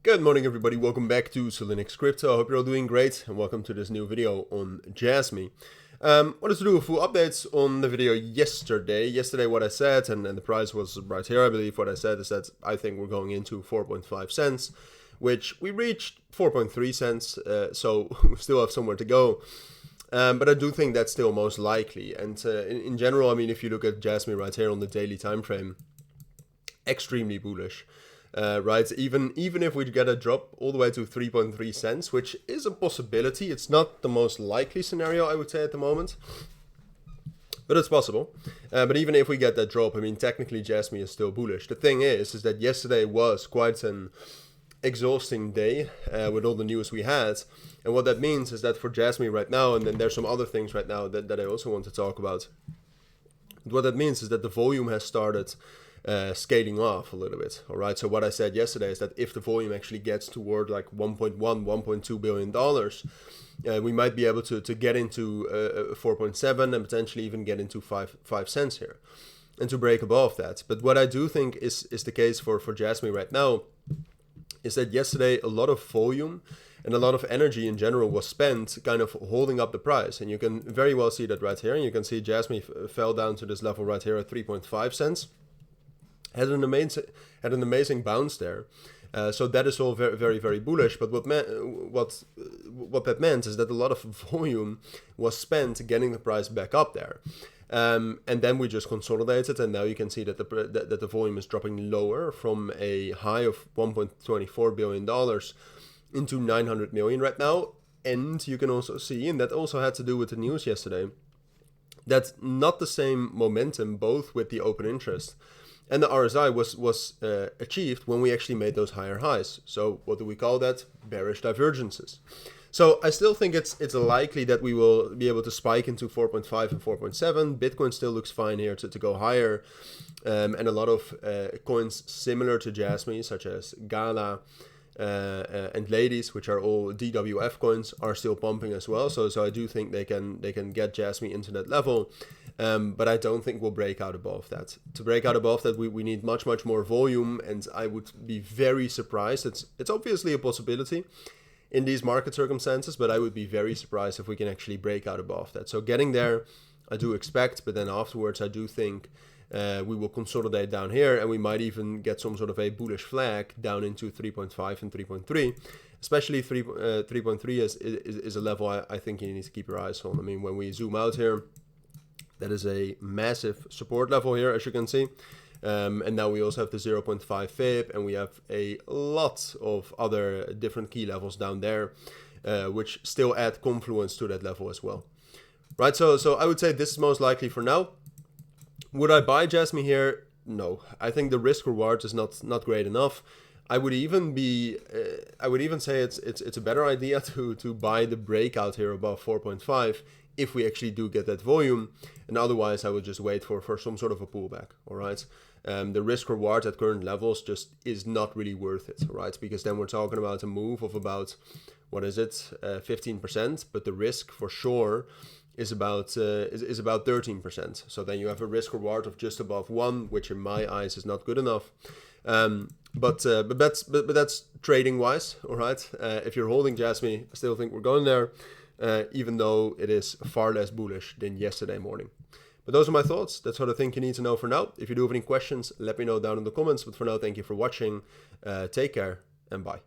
Good morning everybody, welcome back to Cilinix Crypto. I hope you're all doing great and welcome to this new video on Jasmy. Wanted to do a full update on the video yesterday. Yesterday what I said, and the price was right here, I believe. What I said is that I think we're going into 4.5 cents, which we reached 4.3 cents, so we still have somewhere to go. But I do think that's still most likely. And in general, I mean, if you look at Jasmy right here on the daily time frame, extremely bullish. Right, even if we get a drop all the way to 3.3 cents, which is a possibility. It's not the most likely scenario, I would say, at the moment, but it's possible. But even if we get that drop, I mean, technically Jasmy is still bullish. The thing is that yesterday was quite an exhausting day with all the news we had, and what that means is that for Jasmy right now, and then there's some other things right now that I also want to talk about. What that means is that the volume has started scaling off a little bit. All right, so what I said yesterday is that if the volume actually gets toward like 1.2 billion dollars, we might be able to get into 4.7 and potentially even get into 5 cents here and to break above that. But what I do think is the case for Jasmy right now is that yesterday a lot of volume and a lot of energy in general was spent kind of holding up the price, and you can very well see that right here. And you can see Jasmy fell down to this level right here at 3.5 cents. Had an amazing bounce there, so that is all very bullish. But what that meant is that a lot of volume was spent getting the price back up there, and then we just consolidated, and now you can see that the volume is dropping lower from a high of 1.24 billion dollars into 900 million right now. And you can also see, and that also had to do with the news yesterday, that's not the same momentum both with the open interest and the RSI was achieved when we actually made those higher highs. So what do we call that? Bearish divergences. So I still think it's likely that we will be able to spike into 4.5 and 4.7. Bitcoin still looks fine here to go higher. And a lot of coins similar to Jasmy, such as Gala and Ladies, which are all DWF coins, are still pumping as well. So I do think they can get Jasmy into that level. But I don't think we'll break out above that. To break out above that, we need much more volume, and I would be very surprised. It's obviously a possibility in these market circumstances, but I would be very surprised if we can actually break out above that. So getting there, I do expect, but then afterwards, I do think we will consolidate down here, and we might even get some sort of a bullish flag down into 3.5 and 3.3. Especially 3.3 is a level I think you need to keep your eyes on. I mean, when we zoom out here, that is a massive support level here, as you can see. And now we also have the 0.5 fib, and we have a lot of other different key levels down there, which still add confluence to that level as well. Right, so I would say this is most likely for now. Would I buy Jasmy here? No. I think the risk reward is not great enough. I would even say it's a better idea to buy the breakout here above 4.5 if we actually do get that volume, and otherwise I would just wait for some sort of a pullback. All right, the risk reward at current levels just is not really worth it, right? Because then we're talking about a move of about, what is it, 15%, but the risk for sure is about 13%. So then you have a risk reward of just above 1, which in my eyes is not good enough. But that's trading wise. All right, if you're holding Jasmy, I still think we're going there. Even though it is far less bullish than yesterday morning. But those are my thoughts. That's what I think you need to know for now. If you do have any questions, let me know down in the comments. But for now, thank you for watching. Take care and bye.